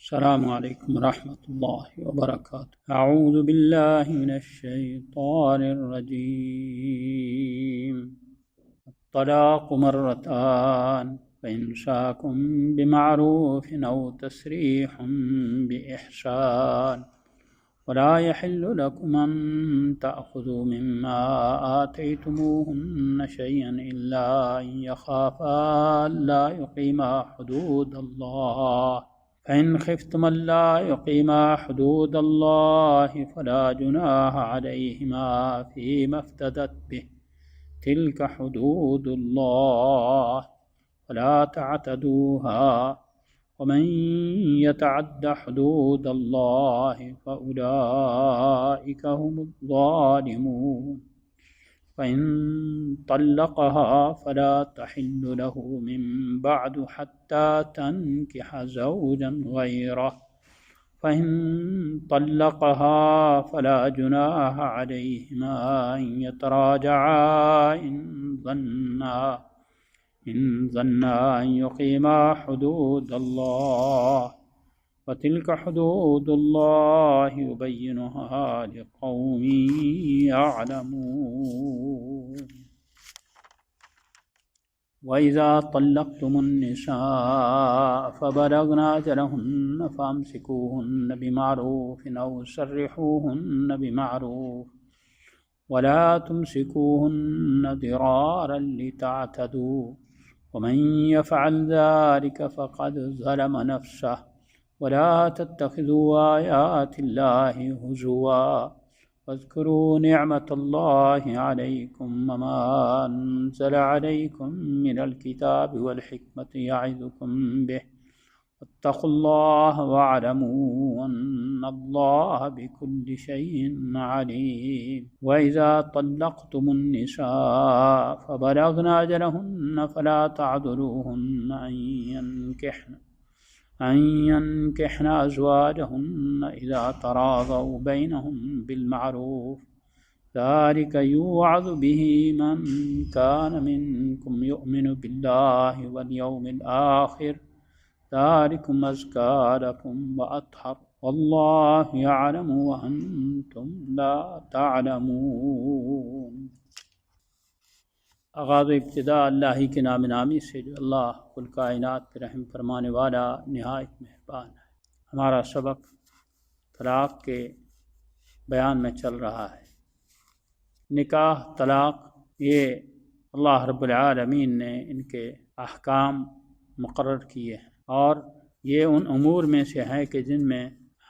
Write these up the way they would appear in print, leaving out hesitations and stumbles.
السلام علیکم ورحمۃ اللہ وبرکاتہ۔ اعوذ باللہ من الشیطان الرجیم۔ الطلاق مرتان فإمساك بمعروف أو تسريح بإحسان ولا يحل لكم أن تأخذوا مما آتيتموهن شيئا إلا أن يخافا ألا يقيما حدود الله فإن خفتم ألا يقيما حدود الله فلا جناح عليهما فيما افتدت به تلك حدود الله ولا تعتدوها ومن يتعد حدود الله فأولئك هم الظالمون۔ فإن طلقها فلا تحل له من بعد حتى تنكح زوجا غيره، فإن طلقها فلا جناح عليهما أن يتراجعا إن ظنا أن يقيما حدود الله، وتلك حدود الله يبينها لقوم يعلمون۔ وإذا طلقتم النساء فبلغن أجلهن فأمسكوهن بمعروف أو سرحوهن بمعروف ولا تمسكوهن ضرارا لتعتدوا، ومن يفعل ذلك فقد ظلم نفسه، ولا تتخذوا آيات الله هزوا واذكروا نعمة الله عليكم وما أنزل عليكم من الكتاب والحكمة يعظكم به واتقوا الله واعلموا أن الله بكل شيء عليم۔ وإذا طلقتم النساء فبلغن أجلهن فلا تعذروهن أن ينكحن أزواجهن إذا تراضوا بينهم بالمعروف، ذلك يوعظ به من كان منكم يؤمن بالله واليوم الآخر، ذلكم أزكى لكم وأطهر، والله يعلم وأنتم لا تعلمون۔ آغاز و ابتدا اللہ ہی کے نام نامی سے جو اللہ کل کائنات پر رحم فرمانے والا نہایت مہربان ہے۔ ہمارا سبق طلاق کے بیان میں چل رہا ہے۔ نکاح طلاق یہ اللہ رب العالمین نے ان کے احکام مقرر کیے ہیں، اور یہ ان امور میں سے ہے کہ جن میں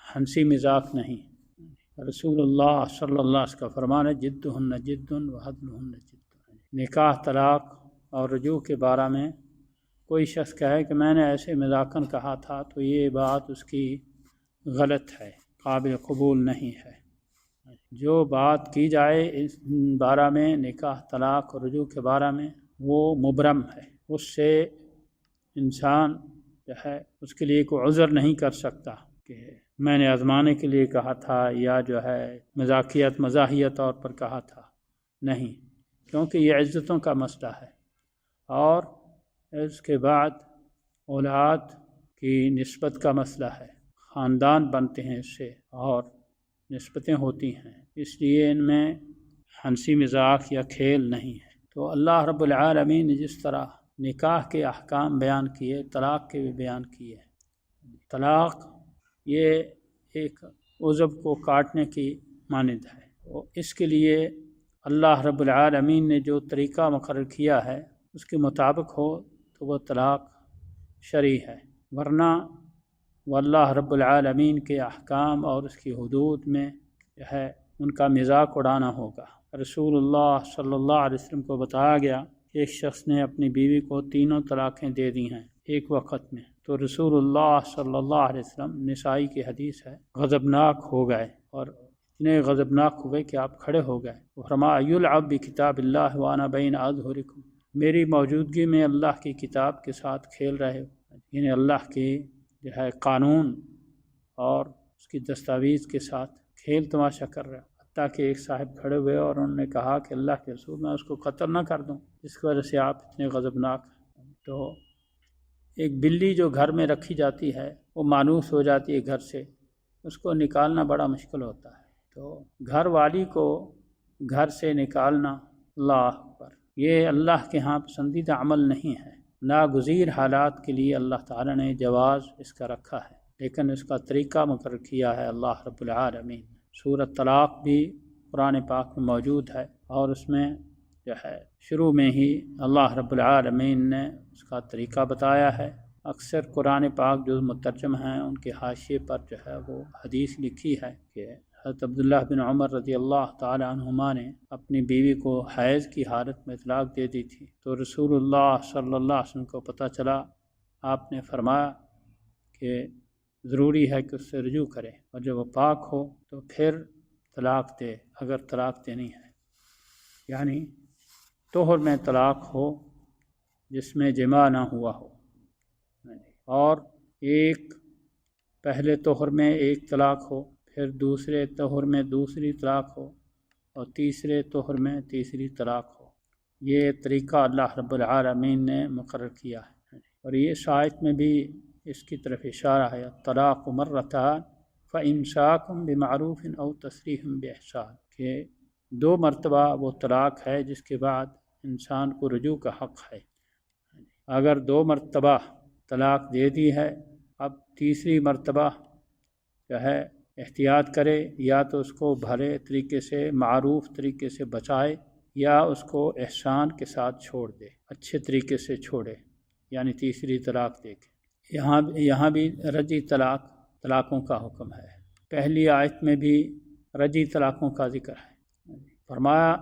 ہنسی مذاق نہیں۔ رسول اللہ صلی اللہ علیہ وسلم کا فرمان ہے جدہن جد وہزلہن جد۔ نکاح طلاق اور رجوع کے بارے میں کوئی شخص کہے کہ میں نے ایسے مذاقاً کہا تھا تو یہ بات اس کی غلط ہے، قابل قبول نہیں ہے۔ جو بات کی جائے اس بارے میں نکاح طلاق اور رجوع کے بارے میں وہ مبرم ہے، اس سے انسان جو ہے اس کے لیے کوئی عذر نہیں کر سکتا کہ میں نے آزمانے کے لیے کہا تھا یا جو ہے مزاحیہ طور پر کہا تھا، نہیں، کیونکہ یہ عزتوں کا مسئلہ ہے، اور اس کے بعد اولاد کی نسبت کا مسئلہ ہے، خاندان بنتے ہیں اس سے اور نسبتیں ہوتی ہیں، اس لیے ان میں ہنسی مذاق یا کھیل نہیں ہے۔ تو اللہ رب العالمین نے جس طرح نکاح کے احکام بیان کیے، طلاق کے بھی بیان کیے۔ طلاق یہ ایک عضو کو کاٹنے کی مانند ہے، اور اس کے لیے اللہ رب العالمین نے جو طریقہ مقرر کیا ہے اس کے مطابق ہو تو وہ طلاق شرعی ہے، ورنہ وہ اللہ رب العالمین کے احکام اور اس کی حدود میں جو ہے ان کا مذاق اڑانا ہوگا۔ رسول اللہ صلی اللہ علیہ وسلم کو بتایا گیا کہ ایک شخص نے اپنی بیوی کو 3 طلاقیں دے دی ہیں ایک وقت میں، تو رسول اللہ صلی اللہ علیہ وسلم، نسائی کی حدیث ہے، غضبناک ہو گئے، اور اتنے غضبناک ہوئے کہ آپ کھڑے ہو گئے۔ وہ فرمایا یلعب بکتاب اللہ وانا بین اظہرکم، میری موجودگی میں اللہ کی کتاب کے ساتھ کھیل رہے ہو، یعنی اللہ کی جو ہے قانون اور اس کی دستاویز کے ساتھ کھیل تماشا کر رہے ہو۔ حتیٰ کہ ایک صاحب کھڑے ہوئے اور انہوں نے کہا کہ اللہ کے رسول میں اس کو قتل نہ کر دوں جس کی وجہ سے آپ اتنے غضبناک ہیں۔ تو ایک بلی جو گھر میں رکھی جاتی ہے وہ مانوس ہو جاتی ہے گھر سے، اس کو نکالنا بڑا مشکل ہوتا ہے، تو گھر والی کو گھر سے نکالنا، اللہ اکبر، یہ اللہ کے ہاں پسندیدہ عمل نہیں ہے۔ ناگزیر حالات کے لیے اللہ تعالیٰ نے جواز اس کا رکھا ہے، لیکن اس کا طریقہ مقرر کیا ہے اللہ رب العالمین۔ سورۃ طلاق بھی قرآن پاک میں موجود ہے، اور اس میں جو ہے شروع میں ہی اللہ رب العالمین نے اس کا طریقہ بتایا ہے۔ اکثر قرآن پاک جو مترجم ہیں ان کے حاشیے پر جو ہے وہ حدیث لکھی ہے کہ حضرت عبداللہ بن عمر رضی اللہ تعالی عنہما نے اپنی بیوی کو حیض کی حالت میں طلاق دے دی تھی، تو رسول اللہ صلی اللہ علیہ وسلم کو پتہ چلا، آپ نے فرمایا کہ ضروری ہے کہ اس سے رجوع کرے، اور جب وہ پاک ہو تو پھر طلاق دے اگر طلاق دینی ہے، یعنی طہر میں طلاق ہو جس میں جماع نہ ہوا ہو، اور ایک پہلے طہر میں ایک طلاق ہو، پھر دوسرے طہر میں دوسری طلاق ہو، اور تیسرے طہر میں تیسری طلاق ہو۔ یہ طریقہ اللہ رب العالمین نے مقرر کیا ہے، اور یہ اس آیت میں بھی اس کی طرف اشارہ ہے، طلاق مرتان فإمساک بمعروف او تسریح بإحسان، کہ 2 مرتبہ وہ طلاق ہے جس کے بعد انسان کو رجوع کا حق ہے۔ اگر 2 مرتبہ طلاق دے دی ہے، اب تیسری مرتبہ جو ہے احتیاط کرے، یا تو اس کو بھلے طریقے سے معروف طریقے سے بچائے، یا اس کو احسان کے ساتھ چھوڑ دے، اچھے طریقے سے چھوڑے، یعنی تیسری طلاق دے کے۔ یہاں بھی رجعی طلاقوں کا حکم ہے۔ پہلی آیت میں بھی رجعی طلاقوں کا ذکر ہے، فرمایا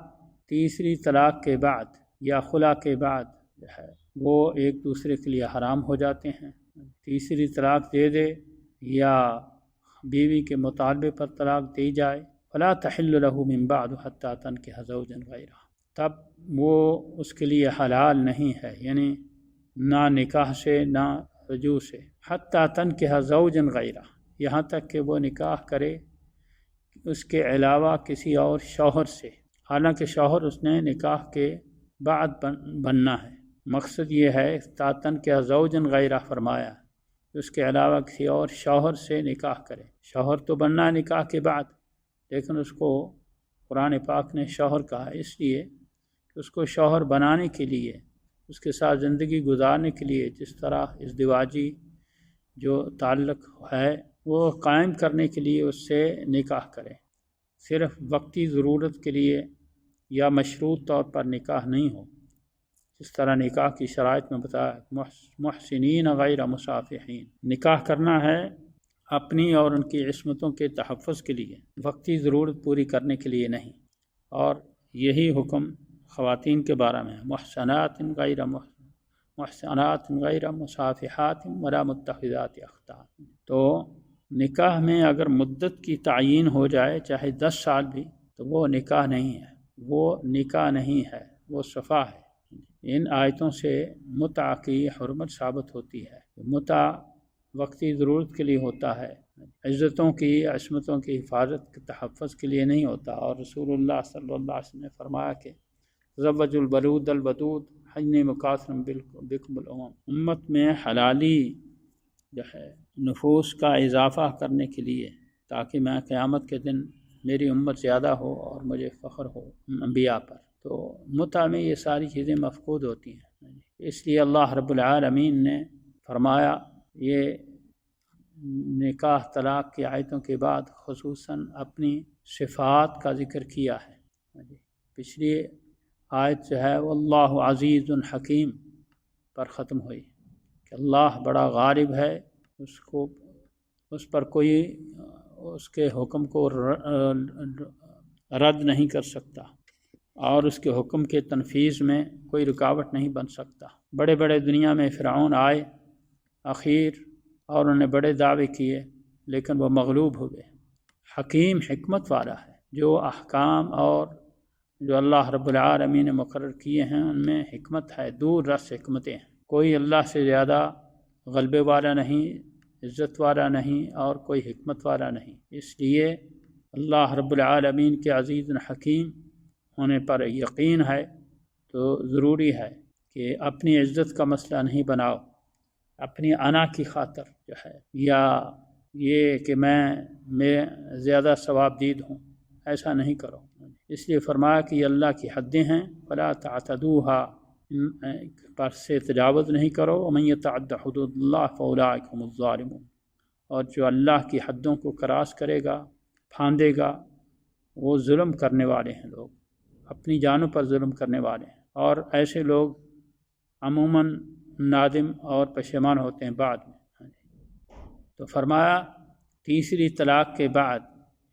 تیسری طلاق کے بعد یا خلا کے بعد جو ہے وہ ایک دوسرے کے لیے حرام ہو جاتے ہیں۔ تیسری طلاق دے دے یا بیوی کے مطالبے پر طلاق دی جائے، فلا تحل له من بعد حتى تنكح زوجا غيره، تب وہ اس کے لیے حلال نہیں ہے، یعنی نہ نکاح سے نہ رجوع سے، حتى تنكح زوجا غيره، یہاں تک کہ وہ نکاح کرے اس کے علاوہ کسی اور شوہر سے، حالانکہ شوہر اس نے نکاح کے بعد بننا ہے۔ مقصد یہ ہے تاتن کے زوجا غیرہ فرمایا، اس کے علاوہ کسی اور شوہر سے نکاح کرے۔ شوہر تو بننا ہے نکاح کے بعد، لیکن اس کو قرآن پاک نے شوہر کہا اس لیے کہ اس کو شوہر بنانے کے لیے، اس کے ساتھ زندگی گزارنے کے لیے، جس طرح ازدواجی جو تعلق ہے وہ قائم کرنے کے لیے اس سے نکاح کرے۔ صرف وقتی ضرورت کے لیے یا مشروط طور پر نکاح نہیں ہو، جس طرح نکاح کی شرائط میں بتایا محسنین غیر مصافحین، نکاح کرنا ہے اپنی اور ان کی عصمتوں کے تحفظ کے لیے، وقتی ضرورت پوری کرنے کے لیے نہیں۔ اور یہی حکم خواتین کے بارے میں، محسنات غیر مصافحات ولا متخذات اخدان۔ تو نکاح میں اگر مدت کی تعیین ہو جائے چاہے 10 سال بھی، تو وہ نکاح نہیں ہے، وہ نکاح نہیں ہے، وہ صفا ہے۔ ان آیتوں سے متع کی حرمت ثابت ہوتی ہے۔ متع وقتی ضرورت کے لیے ہوتا ہے، عزتوں کی عصمتوں کی حفاظت کے تحفظ کے لیے نہیں ہوتا، اور رسول اللہ صلی اللہ علیہ وسلم نے فرمایا کہ زوج البلود الودود حجن مقاصم بکم الامم، امت میں حلالی جو ہے نفوس کا اضافہ کرنے کے لیے، تاکہ میں قیامت کے دن میری امت زیادہ ہو اور مجھے فخر ہو انبیاء پر۔ تو متع میں یہ ساری چیزیں مفقود ہوتی ہیں، اس لیے اللہ رب العالمین نے فرمایا یہ نکاح طلاق کی آیتوں کے بعد خصوصاً اپنی صفات کا ذکر کیا ہے۔ پچھلی آیت جو ہے واللہ عزیز حکیم پر ختم ہوئی کہ اللہ بڑا غالب ہے، اس پر کوئی اس کے حکم کو رد نہیں کر سکتا، اور اس کے حکم کے تنفیذ میں کوئی رکاوٹ نہیں بن سکتا۔ بڑے بڑے دنیا میں فرعون آئے اخیر، اور انہوں نے بڑے دعوے کیے، لیکن وہ مغلوب ہو گئے۔ حکیم حکمت والا ہے، جو احکام اور جو اللہ رب العالمین نے مقرر کیے ہیں ان میں حکمت ہے، دور رس حکمتیں ہیں۔ کوئی اللہ سے زیادہ غلبے والا نہیں، عزت والا نہیں، اور کوئی حکمت والا نہیں۔ اس لیے اللہ رب العالمین کے عزیز حکیم ہونے پر یقین ہے، تو ضروری ہے کہ اپنی عزت کا مسئلہ نہیں بناؤ، اپنی انا کی خاطر جو ہے، یا یہ کہ میں زیادہ ثواب دید ہوں، ایسا نہیں کرو۔ اس لیے فرمایا کہ یہ اللہ کی حدیں ہیں، فلا تعتدوها، پر سے تجاوز نہیں کرو، ومن یتعد حدود اللہ فاولئک هم الظالمون، اور جو اللہ کی حدوں کو کراس کرے گا، پھاندے گا، وہ ظلم کرنے والے ہیں، لوگ اپنی جانوں پر ظلم کرنے والے ہیں، اور ایسے لوگ عموماً نادم اور پشیمان ہوتے ہیں بعد میں۔ تو فرمایا تیسری طلاق کے بعد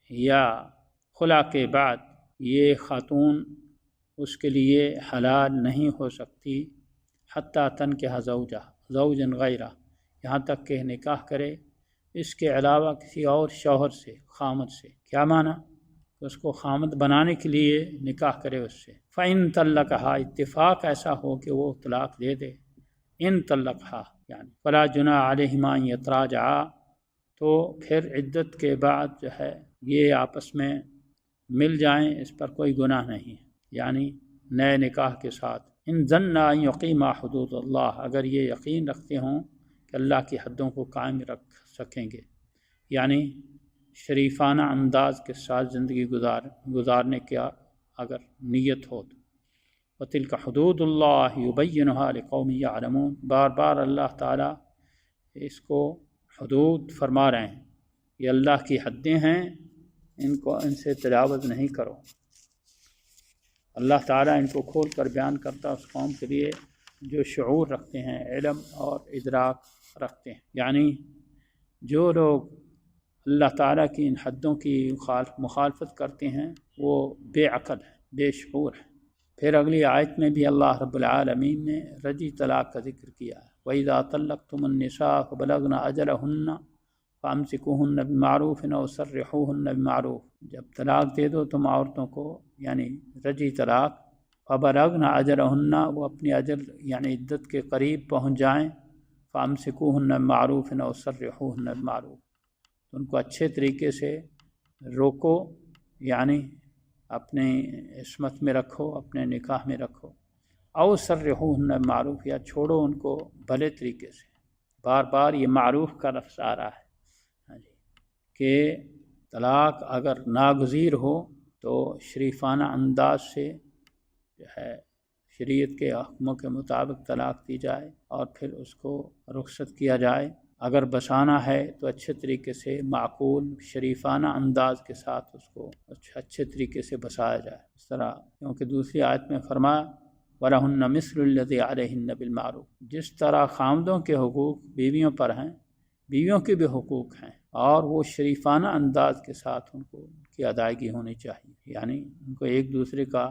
یا خلا کے بعد یہ خاتون اس کے لیے حلال نہیں ہو سکتی حتیٰ تنکح زوجا غیرہ، یہاں تک کہ نکاح کرے اس کے علاوہ کسی اور شوہر سے، خامد سے۔ کیا معنی؟ اس کو خامد بنانے کے لیے نکاح کرے اس سے۔ فَإِن طَلَّقَهَا، اتفاق ایسا ہو کہ وہ طلاق دے دے، ان طلقہا یعنی فلا جناح علیہما ان یتراجعا، تو پھر عدت کے بعد جو ہے یہ آپس میں مل جائیں، اس پر کوئی گناہ نہیں ہے، یعنی نئے نکاح کے ساتھ۔ ان ظنا ان یقیما حدود اللہ، اگر یہ یقین رکھتے ہوں کہ اللہ کی حدوں کو قائم رکھ سکیں گے، یعنی شریفانہ انداز کے ساتھ زندگی گزارنے کا اگر نیت ہو تو۔ وَتِلْكَ حُدُودُ اللَّهِ يُبَيِّنُهَا لِقَوْمٍ يَعْلَمُونَ، بار بار اللہ تعالیٰ اس کو حدود فرما رہے ہیں، یہ اللہ کی حدیں ہیں، ان سے تجاوز نہیں کرو۔ اللہ تعالیٰ ان کو کھول کر بیان کرتا اس قوم کے لیے جو شعور رکھتے ہیں، علم اور ادراک رکھتے ہیں، یعنی جو لوگ اللہ تعالیٰ کی ان حدوں کی مخالفت کرتے ہیں وہ بے عقل ہیں، بے شعور ہیں۔ پھر اگلی آیت میں بھی اللہ رب العالمین نے رجی طلاق کا ذکر کیا ہے۔ وَإِذَا طَلَّقْتُمُ النِّسَاءَ فَبَلَغْنَ أَجَلَهُنَّ فَأَمْسِكُوهُنَّ بِمَعْرُوفٍ أَوْ سَرِّحُوهُنَّ بِمَعْرُوفٍ، جب طلاق دے دو تم عورتوں کو، یعنی رجی طلاق، فَبَلَغْنَ أَجَلَهُنَّ، وہ اپنی اجل یعنی عدت کے قریب پہنچ جائیں، فَأَمْسِكُوهُنَّ بِمَعْرُوفٍ أَوْ سَرِّحُوهُنَّ بِمَعْرُوفٍ، ان کو اچھے طریقے سے روکو، یعنی اپنے عصمت میں رکھو، اپنے نکاح میں رکھو، او سرحوہن معروف، یا چھوڑو ان کو بھلے طریقے سے۔ بار بار یہ معروف کا لفظ آ رہا ہے کہ طلاق اگر ناگزیر ہو تو شریفانہ انداز سے جو ہے شریعت کے حکموں کے مطابق طلاق دی جائے اور پھر اس کو رخصت کیا جائے۔ اگر بسانا ہے تو اچھے طریقے سے معقول شریفانہ انداز کے ساتھ اس کو اچھے طریقے سے بسایا جائے، اس طرح، کیونکہ دوسری آیت میں فرمایا وَلَهُنَّ مِثْلُ الَّذِي عَلَيْهِنَّ بِالْمَعْرُوفِ، جس طرح خامدوں کے حقوق بیویوں پر ہیں، بیویوں کے بھی حقوق ہیں، اور وہ شریفانہ انداز کے ساتھ ان کی ادائیگی ہونی چاہیے، یعنی ان کو ایک دوسرے کا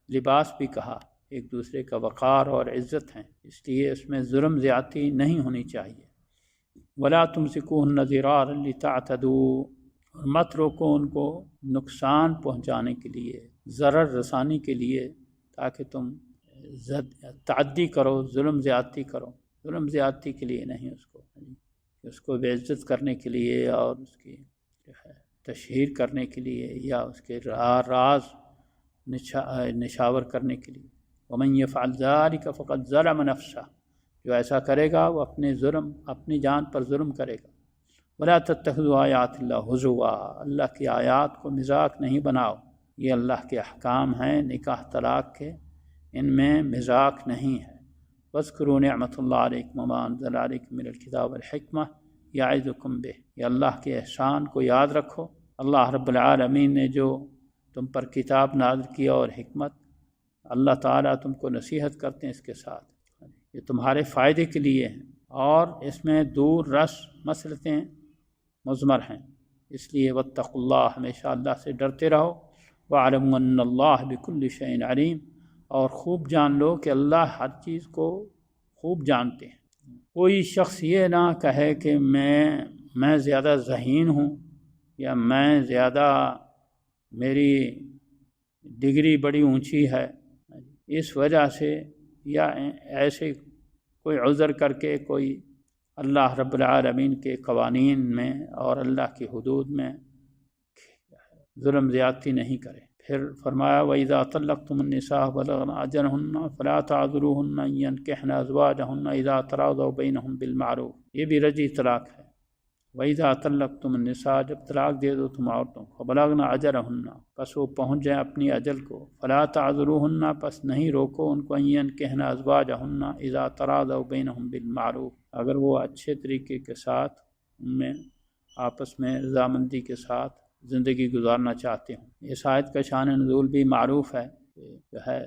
لباس بھی کہا، ایک دوسرے کا وقار اور عزت ہیں، اس لیے اس میں ظلم زیادتی نہیں ہونی چاہیے۔ وَلَا تُمْسِكُوهُنَّ ضِرَارًا لِتَعْتَدُوا، اور مت روکو ان کو نقصان پہنچانے کے لیے، ضرر رسانی کے لیے، تاکہ تم تعدی کرو، ظلم زیادتی کرو، ظلم زیادتی کے لیے نہیں، اس کو بے عزت کرنے کے لیے اور اس کی جو ہے تشہیر کرنے کے لیے، یا اس کے راز نشاور کرنے کے لیے۔ وَمَن يَفْعَلْ ذَلِكَ فَقَدْ ظَلَمَ نَفْسَهُ، جو ایسا کرے گا وہ اپنی جان پر ظلم کرے گا۔ وَلَا تَتَّخِذُوا آیَاتِ اللَّهِ هُزُوًا، اللہ کی آیات کو مذاق نہیں بناؤ، یہ اللہ کے احکام ہیں نکاح طلاق کے، ان میں مذاق نہیں ہے۔ وَاذْكُرُوا نِعْمَةَ اللَّهِ عَلَيْكُمْ وَمَا أَنزَلَ عَلَيْكُم مِّنَ الْكِتَابِ وَالْحِكْمَةِ يَعِظُكُم بِهِ، یہ اللہ کے احسان کو یاد رکھو، اللہ رب العالمین نے جو تم پر کتاب نازل کیا اور حکمت، اللہ تعالیٰ تم کو نصیحت کرتے ہیں اس کے ساتھ، یہ تمہارے فائدے کے لیے ہیں، اور اس میں دور رس مصلحتیں مضمر ہیں، اس لیے واتقوا اللہ، ہمیشہ اللہ سے ڈرتے رہو۔ وَاعْلَمُوا أَنَّ اللَّهَ بِكُلِّ شَيْءٍ عَلِيمٌ، اور خوب جان لو کہ اللہ ہر چیز کو خوب جانتے ہیں۔ کوئی شخص یہ نہ کہے کہ میں زیادہ ذہین ہوں، یا میں زیادہ، میری ڈگری بڑی اونچی ہے، اس وجہ سے، یا ایسے کوئی عذر کر کے کوئی اللہ رب العالمین کے قوانین میں اور اللہ کی حدود میں ظلم زیادتی نہیں کرے۔ پھر فرمایا وَإِذَا طَلَّقْتُمُ النِّسَاءَ بَلَغْنَ أَجَلَهُنَّ فَلَا تَعْذُرُوهُنَّ أَن يَنكِحْنَ أَزْوَاجَهُنَّ إِذَا تَرَاضَوْا بَيْنَهُم بِالْمَعْرُوفِ، یہ بھی رجعی طلاق ہے۔ وَإِذَا طَلَّقْتُمُ النِّسَاءَ، جب طلاق دے دو تم عورتوں کو، فَبَلَغْنَ أَجَلَهُنَّ، پس وہ پہنچ جائیں اپنی اجل کو، فَلَا تَعْذُرُوهُنَّ، پس نہیں روکو ان کو، أَن يَنكِحْنَ أَزْوَاجَهُنَّ إِذَا تَرَاضَوْا بَيْنَهُم بِالْمَعْرُوفِ، اگر وہ اچھے طریقے کے ساتھ ان میں آپس میں رضامندی کے ساتھ زندگی گزارنا چاہتے ہوں۔ اس آیت کا شان نزول بھی معروف ہے کہ جو ہے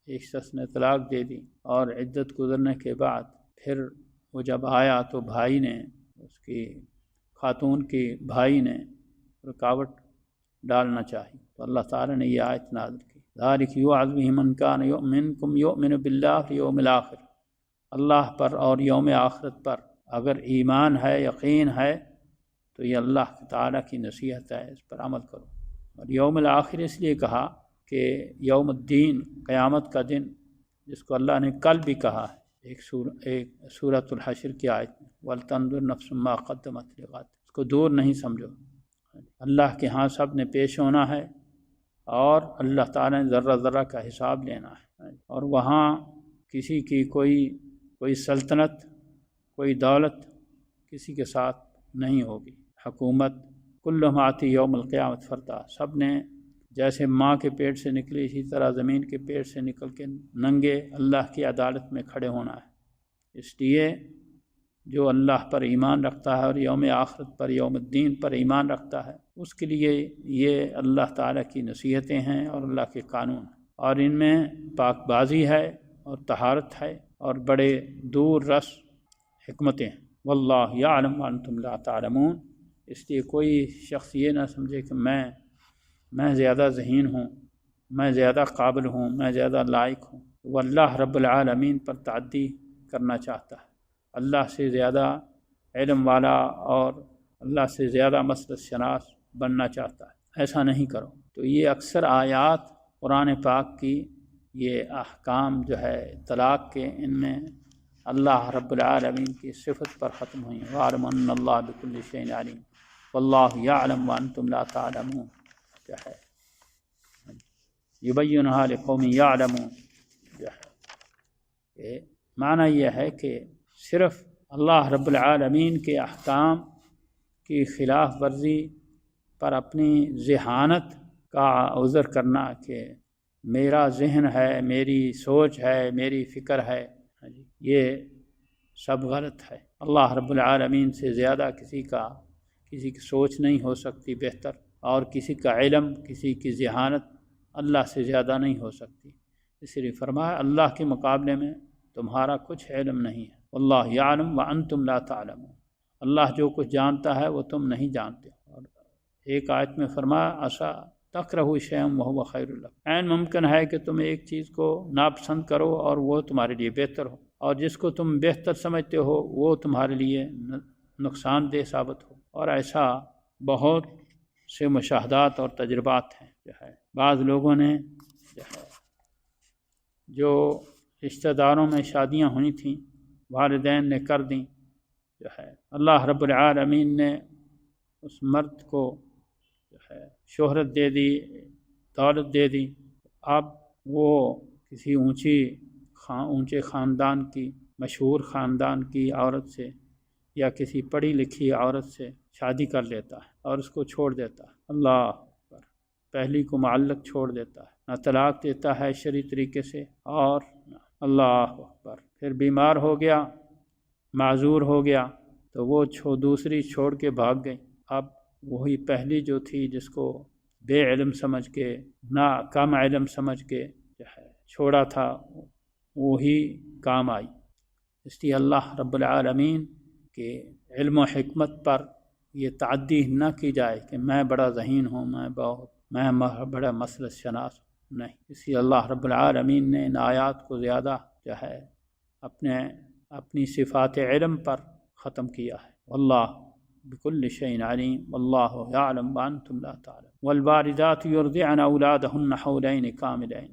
ایک شخص نے طلاق دے دی اور عدت گزرنے کے بعد پھر وہ جب آیا تو بھائی نے، اس کی خاتون کی بھائی نے رکاوٹ ڈالنا چاہی تو اللہ تعالیٰ نے یہ آیت نازل کی، ذَلِكَ يُوعَظُ بِهِ مَن كَانَ مِنكُمْ يُؤْمِنُ بِاللَّهِ وَالْيَوْمِ الْآخِرِ، اللہ پر اور یوم آخرت پر اگر ایمان ہے، یقین ہے تو یہ اللہ تعالیٰ کی نصیحت ہے، اس پر عمل کرو۔ اور یوم الآخر اس لیے کہا کہ یوم الدین، قیامت کا دن، جس کو اللہ نے کل بھی کہا ہے ایک سورۃ الحشر کی آیت میں، وَلْتَنظُرْ نَفْسٌ مَّا قَدَّمَتْ لِغَدٍ، اس کو دور نہیں سمجھو۔ اللہ کے ہاں سب نے پیش ہونا ہے اور اللہ تعالیٰ نے ذرہ ذرہ کا حساب لینا ہے، اور وہاں کسی کی کوئی سلطنت، کوئی دولت کسی کے ساتھ نہیں ہوگی۔ حکومت کلہم آتی یوم القیامت فردا، سب نے جیسے ماں کے پیٹ سے نکلی اسی طرح زمین کے پیٹ سے نکل کے ننگے اللہ کی عدالت میں کھڑے ہونا ہے۔ اس لیے جو اللہ پر ایمان رکھتا ہے اور یوم آخرت پر، یوم الدین پر ایمان رکھتا ہے، اس کے لیے یہ اللہ تعالیٰ کی نصیحتیں ہیں اور اللہ کے قانون ہیں، اور ان میں پاک بازی ہے اور طہارت ہے اور بڑے دور رس حکمتیں ہیں۔ واللہ یعلم وانتم لا تعلمون، اس لیے کوئی شخص یہ نہ سمجھے کہ میں زیادہ ذہین ہوں، میں زیادہ قابل ہوں، میں زیادہ لائق ہوں۔ وہ اللہ رب العالمین پر تعدی کرنا چاہتا ہے، اللہ سے زیادہ علم والا اور اللہ سے زیادہ مسلک شناس بننا چاہتا ہے، ایسا نہیں کرو۔ تو یہ اکثر آیات قرآن پاک کی یہ احکام جو ہے طلاق کے، ان میں اللہ رب العالمین کی صفت پر ختم ہوئی ہیں۔ وَاعْلَمْ أَنَّ اللَّهَ بِكُلِّ شَيْءٍ عَلِيمٌ وَاللَّهُ يَعْلَمُ وَأَنْتُمْ لَا تَعْلَمُونَ، جو ہے يُبَيِّنُهَا لِقَوْمٍ يَعْلَمُونَ، جو ہے معنی یہ ہے کہ صرف اللہ رب العالمین کے احکام کی خلاف ورزی پر اپنی ذہانت کا عذر کرنا کہ میرا ذہن ہے، میری سوچ ہے، میری فکر ہے، یہ سب غلط ہے۔ اللہ رب العالمین سے زیادہ کسی کی سوچ نہیں ہو سکتی بہتر، اور کسی کا علم، کسی کی ذہانت اللہ سے زیادہ نہیں ہو سکتی۔ اس لیے فرمایا اللہ کے مقابلے میں تمہارا کچھ علم نہیں ہے۔ واللہ یعلم وانتم لا تعلمون، اللہ جو کچھ جانتا ہے وہ تم نہیں جانتے۔ اور ایک آیت میں فرمایا عسیٰ تکرہوا شیئا وہو خیر لکم، عین ممکن ہے کہ تم ایک چیز کو ناپسند کرو اور وہ تمہارے لیے بہتر ہو، اور جس کو تم بہتر سمجھتے ہو وہ تمہارے لیے نقصان دہ ثابت ہو۔ اور ایسا بہت سے مشاہدات اور تجربات ہیں۔ جو ہے بعض لوگوں نے جو رشتہ داروں میں شادیاں ہوئی تھیں والدین نے کر دیں، جو ہے اللہ رب العالمین نے اس مرد کو جو ہے شہرت دے دی، دولت دے دی، اب وہ کسی اونچے خاندان کی، مشہور خاندان کی عورت سے یا کسی پڑھی لکھی عورت سے شادی کر لیتا ہے اور اس کو چھوڑ دیتا ہے۔ اللہ اکبر، پہلی کو معلق چھوڑ دیتا ہے، نہ طلاق دیتا ہے شرعی طریقے سے، اور اللہ اکبر پھر بیمار ہو گیا، معذور ہو گیا تو وہ دوسری چھوڑ کے بھاگ گئی۔ اب وہی پہلی جو تھی جس کو بے علم سمجھ کے، نہ کم علم سمجھ کے جو ہے چھوڑا تھا، وہی کام آئی۔ اس لیے اللہ رب العالمین کے علم و حکمت پر یہ تعدی نہ کی جائے کہ میں بڑا ذہین ہوں، میں بڑا مسلک شناس ہوں، نہیں۔ اس لیے اللہ رب العالمین نے ان آیات کو زیادہ جو ہے اپنی صفات علم پر ختم کیا ہے۔ واللہ بکل شیء علیم واللہ یعلم وانتم لا تعلمون۔ والوالدات یرضعن اولادہن حولین کاملین،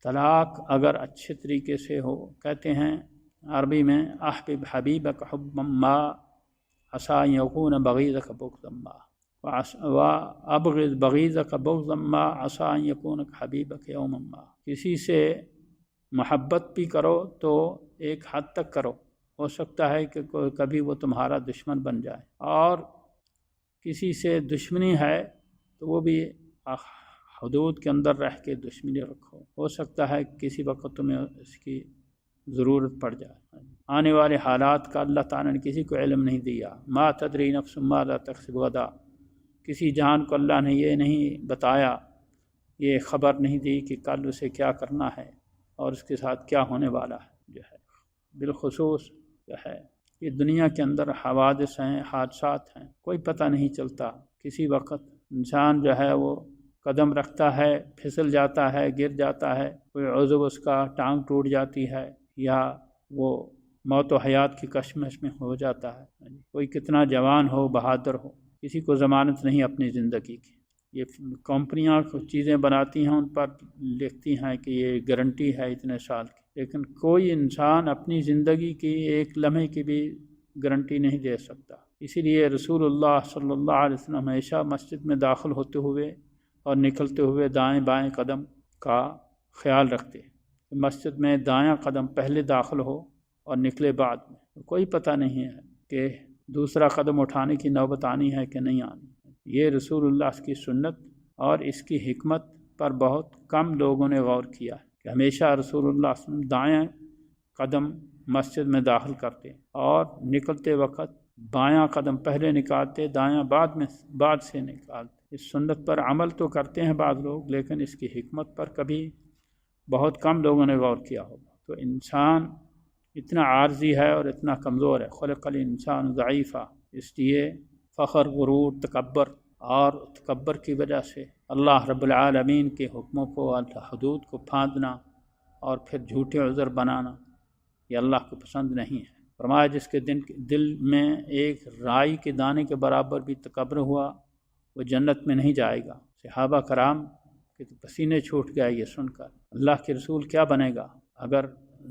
طلاق اگر اچھے طریقے سے ہو، کہتے ہیں عربی میں احبب حبیبک حبا ما عسى ان یکون بغیضک بغضا ما، وَأَبْغِضْ بَغِيضَكَ بُغْضًا مَّا عَسَىٰ أَن يَكُونَ حَبِيبَكَ يَوْمًا مَّا۔ کسی سے محبت بھی کرو تو ایک حد تک کرو، ہو سکتا ہے کہ کبھی وہ تمہارا دشمن بن جائے، اور کسی سے دشمنی ہے تو وہ بھی حدود کے اندر رہ کے دشمنی رکھو، ہو سکتا ہے کسی وقت تمہیں اس کی ضرورت پڑ جائے۔ آنے والے حالات کا اللہ تعالیٰ نے کسی کو علم نہیں دیا۔ ما تدری نفس ماذا تکسب غدا، کسی جان کو اللہ نے یہ نہیں بتایا، یہ خبر نہیں دی کہ کل اسے کیا کرنا ہے اور اس کے ساتھ کیا ہونے والا ہے۔ جو ہے بالخصوص جو ہے یہ دنیا کے اندر حوادث ہیں، حادثات ہیں، کوئی پتہ نہیں چلتا، کسی وقت انسان جو ہے وہ قدم رکھتا ہے، پھسل جاتا ہے، گر جاتا ہے، کوئی عضو اس کا ٹانگ ٹوٹ جاتی ہے، یا وہ موت و حیات کی کشمکش میں ہو جاتا ہے۔ کوئی کتنا جوان ہو، بہادر ہو، کسی کو ضمانت نہیں اپنی زندگی کی۔ یہ کمپنیاں چیزیں بناتی ہیں، ان پر لکھتی ہیں کہ یہ گارنٹی ہے اتنے سال کی، لیکن کوئی انسان اپنی زندگی کی ایک لمحے کی بھی گارنٹی نہیں دے سکتا۔ اسی لیے رسول اللہ صلی اللہ علیہ وسلم ہمیشہ مسجد میں داخل ہوتے ہوئے اور نکلتے ہوئے دائیں بائیں قدم کا خیال رکھتے، مسجد میں دایاں قدم پہلے داخل ہو اور نکلے بعد میں، کوئی پتہ نہیں ہے کہ دوسرا قدم اٹھانے کی نوبت آنی ہے کہ نہیں آنی۔ یہ رسول اللہ کی سنت اور اس کی حکمت پر بہت کم لوگوں نے غور کیا ہے کہ ہمیشہ رسول اللہ صلی اللہ علیہ وسلم دائیں قدم مسجد میں داخل کرتے اور نکلتے وقت بایاں قدم پہلے نکالتے، دایاں بعد سے نکالتے۔ اس سنت پر عمل تو کرتے ہیں بعض لوگ، لیکن اس کی حکمت پر کبھی بہت کم لوگوں نے غور کیا ہوگا۔ تو انسان اتنا عارضی ہے اور اتنا کمزور ہے، خلق الانسان ضعیفا، اس لیے فخر، غرور، تکبر کی وجہ سے اللہ رب العالمین کے حکموں کو، حدود کو پھاندنا اور پھر جھوٹے عذر بنانا یہ اللہ کو پسند نہیں ہے۔ فرمایا جس کے دل میں ایک رائی کے دانے کے برابر بھی تکبر ہوا وہ جنت میں نہیں جائے گا۔ صحابہ کرام کے پسینے چھوٹ گئے یہ سن کر، اللہ کے رسول کیا بنے گا اگر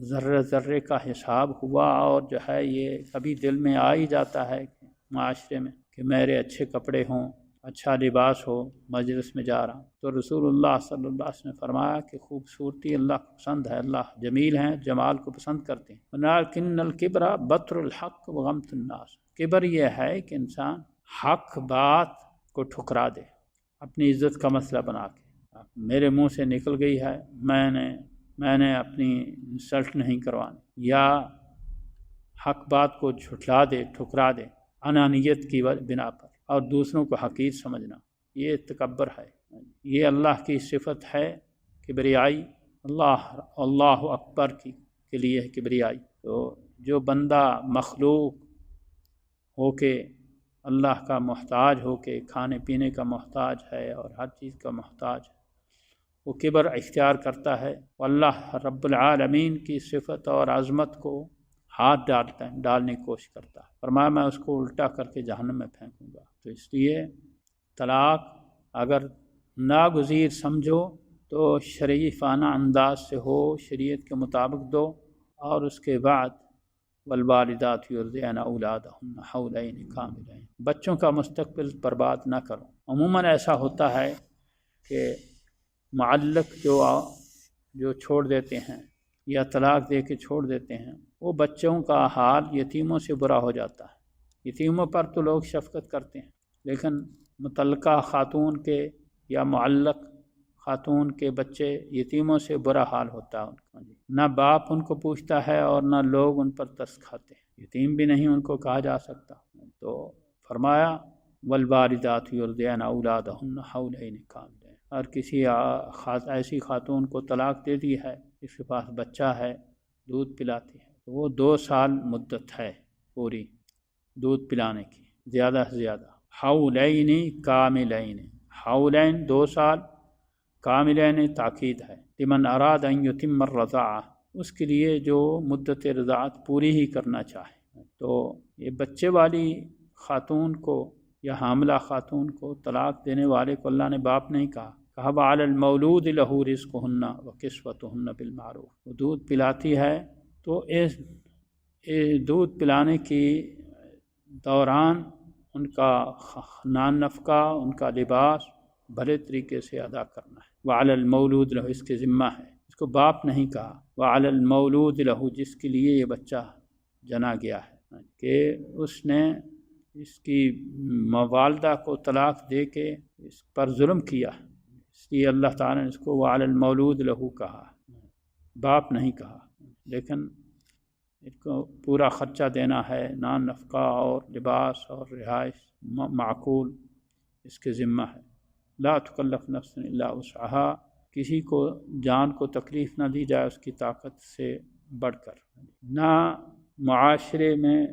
ذرے ذرے کا حساب ہوا، اور جو ہے یہ کبھی دل میں آ ہی جاتا ہے معاشرے میں کہ میرے اچھے کپڑے ہوں، اچھا لباس ہو، مجلس میں جا رہا ہوں۔ تو رسول اللہ صلی اللہ علیہ وسلم نے فرمایا کہ خوبصورتی اللہ کو پسند ہے، اللہ جمیل ہیں، جمال کو پسند کرتے ہیں۔ وَلَٰكِنَّ الْكِبْرَ بَطْرُ الْحَقِّ وَغَمْطُ النَّاسِ، کبر یہ ہے کہ انسان حق بات کو ٹھکرا دے، اپنی عزت کا مسئلہ بنا کے، میرے منہ سے نکل گئی ہے، میں نے اپنی انسلٹ نہیں کروانی، یا حق بات کو جھٹلا دے، ٹھکرا دے انانیت کی بنا پر، اور دوسروں کو حقیر سمجھنا، یہ تکبر ہے۔ یہ اللہ کی صفت ہے کبریائی، اللہ اکبر کے لیے ہے کبریائی۔ تو جو بندہ مخلوق ہو کے، اللہ کا محتاج ہو کے، کھانے پینے کا محتاج ہے اور ہر چیز کا محتاج ہے، وہ کبر اختیار کرتا ہے، اللہ رب العالمین کی صفت اور عظمت کو ہاتھ ڈالنے کی کوشش کرتا ہے، فرمایا میں اس کو الٹا کر کے جہنم میں پھینکوں گا۔ تو اس لیے طلاق اگر ناگزیر سمجھو تو شریفانہ انداز سے ہو، شریعت کے مطابق دو، اور اس کے بعد والوالدات یرضعن اولادہن حولین کاملین، بچوں کا مستقبل برباد نہ کرو۔ عموماً ایسا ہوتا ہے کہ معلق جو چھوڑ دیتے ہیں یا طلاق دے کے چھوڑ دیتے ہیں، وہ بچوں کا حال یتیموں سے برا ہو جاتا ہے۔ یتیموں پر تو لوگ شفقت کرتے ہیں، لیکن متعلقہ خاتون کے یا معلق خاتون کے بچے یتیموں سے برا حال ہوتا ہے ان کا، نہ باپ ان کو پوچھتا ہے اور نہ لوگ ان پر ترس کھاتے ہیں، یتیم بھی نہیں ان کو کہا جا سکتا۔ تو فرمایا والوالدات یرضعن اولادہن حولین کاملین، اور کسی ایسی خاتون کو طلاق دے دی ہے، اس کے پاس بچہ ہے، دودھ پلاتی ہے، تو وہ 2 سال مدت ہے پوری دودھ پلانے کی، زیادہ سے زیادہ۔ حولین کاملین، حولین 2 سال، کاملین تاکید ہے، لمن اراد ان یتم الرضاعہ، اس کے لیے جو مدت رضاعت پوری ہی کرنا چاہے۔ تو یہ بچے والی خاتون کو یا حاملہ خاتون کو طلاق دینے والے کو اللہ نے باپ نہیں کہا، کہا وعلی المولود لہ رزقہن وکسوتہن بالمعروف، وہ دودھ پلاتی ہے تو اس دودھ پلانے کی دوران ان کا نان نفقہ، ان کا لباس بھلے طریقے سے ادا کرنا ہے۔ وعلی المولود لہ، اس کے ذمہ ہے، اس کو باپ نہیں کہا، وعلی المولود لہ، جس کے لیے یہ بچہ جنا گیا ہے کہ اس نے اس کی والدہ کو طلاق دے کے اس پر ظلم کیا، اس لیے اللہ تعالیٰ نے اس کو وعلی المولود لہ کہا، باپ نہیں کہا۔ لیکن اس کو پورا خرچہ دینا ہے، نان نفقہ اور لباس اور رہائش معقول اس کے ذمہ ہے۔ لا تکلف نفس الا وسعها، کسی کو جان کو تکلیف نہ دی جائے اس کی طاقت سے بڑھ کر، نہ معاشرے میں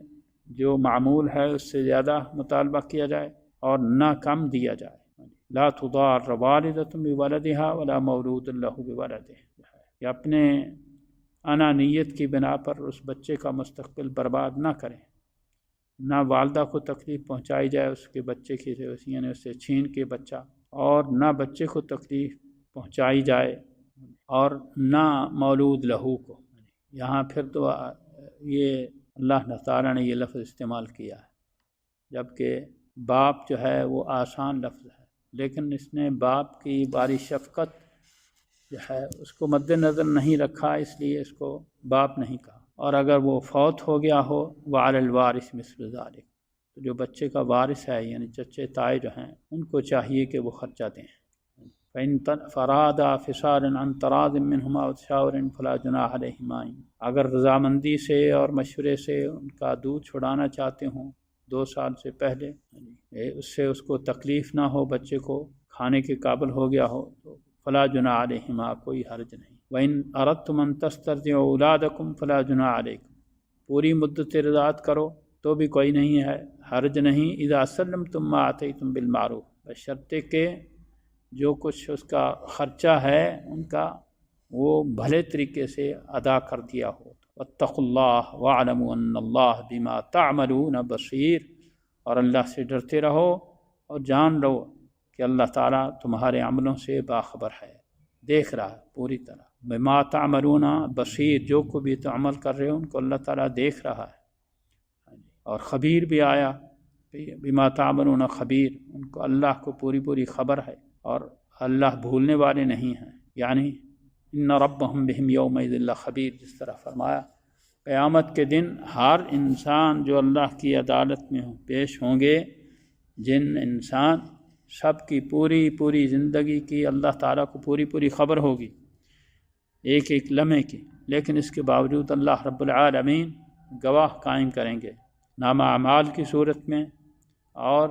جو معمول ہے اس سے زیادہ مطالبہ کیا جائے اور نہ کم دیا جائے۔ لا تضار والدۃ بولدها ولا مولود له بولده، کہ اپنے انانیت کی بنا پر اس بچے کا مستقبل برباد نہ کریں، نہ والدہ کو تکلیف پہنچائی جائے اس کے بچے کی، یعنی اس سے چھین کے بچہ، اور نہ بچے کو تکلیف پہنچائی جائے اور نہ مولود لہو کو۔ یہاں پھر تو یہ اللہ تعالیٰ نے یہ لفظ استعمال کیا ہے، جبکہ باپ جو ہے وہ آسان لفظ ہے، لیکن اس نے باپ کی باری شفقت جو ہے اس کو مد نظر نہیں رکھا، اس لیے اس کو باپ نہیں کہا۔ اور اگر وہ فوت ہو گیا ہو وعلی الوارث مثل ذلک، تو جو بچے کا وارث ہے یعنی چچے تائے جو ہیں ان کو چاہیے کہ وہ خرچہ دیں۔ فَإِن فَرَادَا فِصَالًا عَن تَرَاضٍ مِّنْهُمَا وَتَشَاوُرٍ فَلَا جُنَاحَ عَلَيْهِمَا، اگر رضامندی سے اور مشورے سے ان کا دودھ چھڑانا چاہتے ہوں 2 سال سے پہلے، اس سے اس کو تکلیف نہ ہو، بچے کو کھانے کے قابل ہو گیا ہو، تو فَلَا جُنَاحَ عَلَيْهِمَا، کوئی حرج نہیں۔ وَإِنْ أَرَدْتُمْ أَن تَسْتَرْضِعُوا أَوْلَادَكُمْ فَلَا جُنَاحَ عَلَيْكُمْ، پوری مدت رضاعت کرو تو بھی کوئی نہیں ہے، حرج نہیں۔ اذا سلمتم ما آتیتم بالمعروف، بشرطے کہ جو کچھ اس کا خرچہ ہے ان کا وہ بھلے طریقے سے ادا کر دیا ہو۔ واتقوا اللہ واعلموا ان اللہ بما تعملون بصیر، اور اللہ سے ڈرتے رہو اور جان لو کہ اللہ تعالیٰ تمہارے عملوں سے باخبر ہے، دیکھ رہا ہے پوری طرح۔ بما تعملون بصیر، جو کو بھی تو عمل کر رہے ہو ان کو اللہ تعالیٰ دیکھ رہا ہے۔ اور خبیر بھی آیا، بما تعملون خبیر، ان کو اللہ کو پوری خبر ہے اور اللہ بھولنے والے نہیں ہیں۔ یعنی ان ربهم بهم یومئذ لخبیر، جس طرح فرمایا قیامت کے دن ہر انسان جو اللہ کی عدالت میں پیش ہوں گے، جن انسان سب کی پوری زندگی کی اللہ تعالیٰ کو پوری خبر ہوگی، ایک لمحے کی، لیکن اس کے باوجود اللہ رب العالمین گواہ قائم کریں گے نامہ اعمال کی صورت میں، اور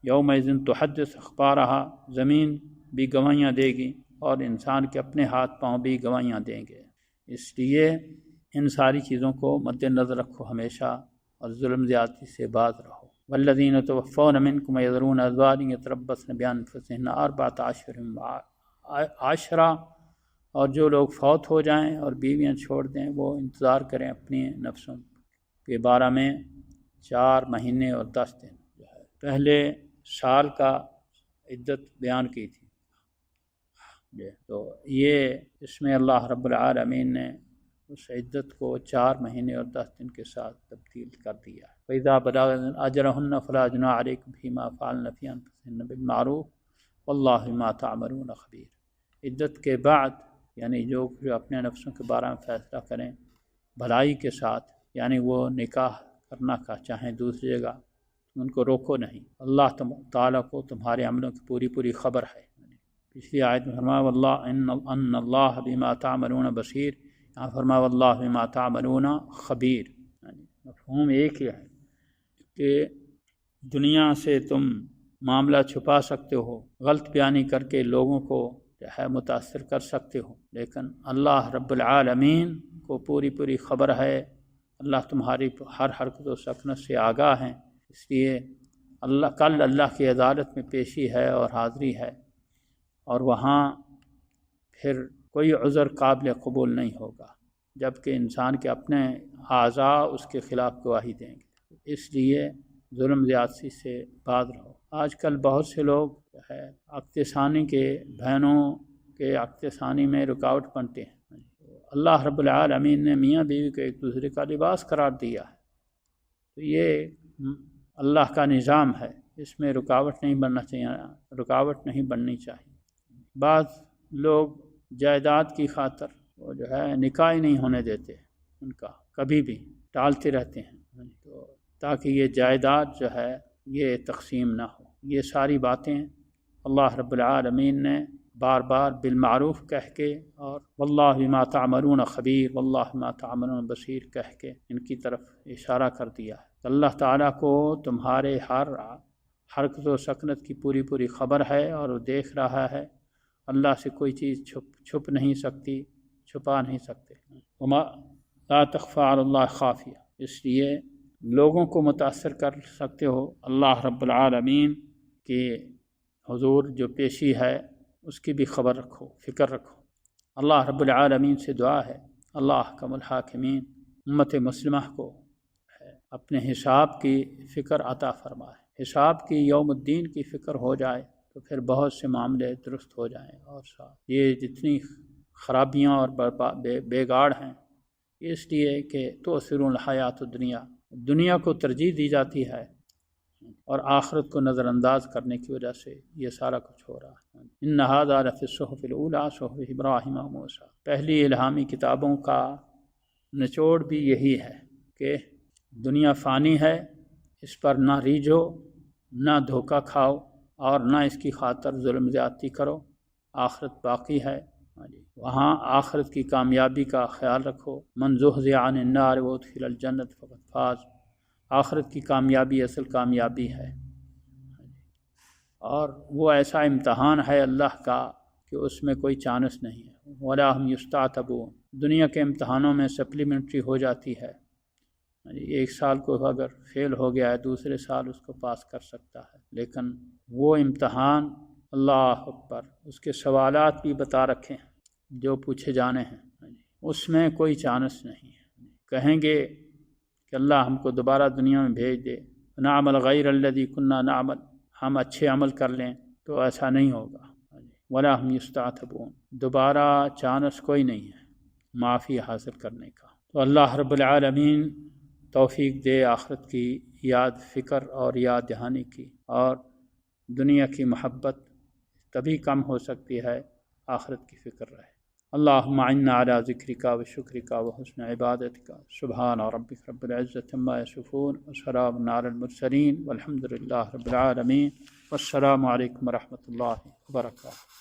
یومئذ تحدث اخبارہا، زمین بھی گواہیاں دے گی اور انسان کے اپنے ہاتھ پاؤں بھی گواہیاں دیں گے۔ اس لیے ان ساری چیزوں کو مد نظر رکھو ہمیشہ اور ظلم زیادتی سے باز رہو۔ والذین توفون منکم یذرون ازواجا یتربصن بانفسہن اربعۃ اشہر، اور جو لوگ فوت ہو جائیں اور بیویاں چھوڑ دیں وہ انتظار کریں اپنی نفسوں کے بارے میں 4 مہینے اور 10 دن۔ جو ہے پہلے سال کا عدت بیان کی تھی، تو یہ اس میں اللہ رب العالمین نے اس عدت کو 4 مہینے اور 10 دن کے ساتھ تبدیل کر دیا۔ فَإِذَا بَلَغْنَ أَجَلَهُنَّ فَلَا جُنَاحَ عَلَيْكُمْ فِيمَا فَعَلْنَ فِي أَنفُسِهِنَّ بِالْمَعْرُوفِ وَاللَّهُ بِمَا تَعْمَلُونَ خَبِيرٌ، عدت کے بعد یعنی جو اپنے نفسوں کے بارے میں فیصلہ کریں بھلائی کے ساتھ، یعنی وہ نکاح کرنا کا چاہیں دوسری جگہ، ان کو روکو نہیں، اللہ تعالیٰ کو تمہارے عملوں کی پوری خبر ہے۔ پچھلی آیت میں فرمایا واللہ ان اللہ بما تعملون بصیر، یہاں فرمایا واللہ بما تعملون خبیر، یعنی مفہوم ایک ہی ہے کہ دنیا سے تم معاملہ چھپا سکتے ہو، غلط بیانی کر کے لوگوں کو جو ہے متاثر کر سکتے ہو، لیکن اللہ رب العالمین کو پوری خبر ہے، اللہ تمہاری ہر حرکت و سکنت سے آگاہ ہیں۔ اس لیے کل اللہ کی عدالت میں پیشی ہے اور حاضری ہے، اور وہاں پھر کوئی عذر قابل قبول نہیں ہوگا، جبکہ انسان کے اپنے اعضاء اس کے خلاف گواہی دیں گے۔ اس لیے ظلم زیادتی سے باز رہو۔ آج کل بہت سے لوگ جو ہے عقد ثانی کے بہنوں کے عقد ثانی میں رکاوٹ بنتے ہیں۔ اللہ رب العالمین نے میاں بیوی کو ایک دوسرے کا لباس قرار دیا ہے، تو یہ اللہ کا نظام ہے، اس میں رکاوٹ نہیں بننی چاہیے۔ بعض لوگ جائیداد کی خاطر وہ جو ہے نکاح نہیں ہونے دیتے، ان کا کبھی بھی ٹالتے رہتے ہیں، تو تاکہ یہ جائیداد جو ہے یہ تقسیم نہ ہو۔ یہ ساری باتیں اللہ رب العالمین نے بار بار بالمعروف کہہ کے اور واللہ بما تعملون خبیر واللہ بما تعملون بصیر کہہ کے ان کی طرف اشارہ کر دیا ہے۔ اللہ تعالیٰ کو تمہارے ہر حرکت و سکنت کی پوری خبر ہے اور وہ دیکھ رہا ہے۔ اللہ سے کوئی چیز چھپ نہیں سکتی، چھپا نہیں سکتے۔ وما لا تخفى على اللہ خافیہ، اس لیے لوگوں کو متاثر کر سکتے ہو اللہ رب العالمین کی حضور جو پیشی ہے اس کی بھی خبر رکھو، فکر رکھو۔ اللہ رب العالمین سے دعا ہے اللہ احکم الحاکمین امت مسلمہ کو اپنے حساب کی فکر عطا فرمائے، حساب کی یوم الدین کی فکر ہو جائے تو پھر بہت سے معاملے درست ہو جائیں۔ اور یہ جتنی خرابیاں اور بگاڑ ہیں اس لیے کہ تؤثرون الحیات دنیا کو ترجیح دی جاتی ہے اور آخرت کو نظر انداز کرنے کی وجہ سے یہ سارا کچھ ہو رہا ہے۔ ان ھذا لفی الصحف الاولی صحف ابراہیم و موسیٰ، پہلی الہامی کتابوں کا نچوڑ بھی یہی ہے کہ دنیا فانی ہے، اس پر نہ ریجھو، نہ دھوکہ کھاؤ اور نہ اس کی خاطر ظلم زیادتی کرو، آخرت باقی ہے، وہاں آخرت کی کامیابی کا خیال رکھو۔ من زحزح عن النار وادخل الجنۃ فقد فاز، آخرت کی کامیابی اصل کامیابی ہے، اور وہ ایسا امتحان ہے اللہ کا کہ اس میں کوئی چانس نہیں ہے۔ ولا هم یستعتبون، دنیا کے امتحانوں میں سپلیمنٹری ہو جاتی ہے، ایک سال کو اگر فیل ہو گیا ہے دوسرے سال اس کو پاس کر سکتا ہے، لیکن وہ امتحان اللہ اکبر اس کے سوالات بھی بتا رکھے ہیں جو پوچھے جانے ہیں، اس میں کوئی چانس نہیں ہے۔ کہیں گے کہ اللہ ہم کو دوبارہ دنیا میں بھیج دے، نعمل غیر الذی کنا نعمل، ہم اچھے عمل کر لیں، تو ایسا نہیں ہوگا۔ ولا هم یستعتبون، دوبارہ چانس کوئی نہیں ہے معافی حاصل کرنے کا۔ تو اللہ رب العالمین توفیق دے آخرت کی یاد فکر اور یاد دہانی کی، اور دنیا کی محبت تبھی کم ہو سکتی ہے آخرت کی فکر رہے۔ اللہم اعنا علی ذکرک و شکرک و حسن عبادتک، سبحان ربک رب العزۃ عما یصفون وسلام علی المرسلین والحمد للہ رب العالمین، والسلام علیکم ورحمۃ اللہ وبرکاتہ۔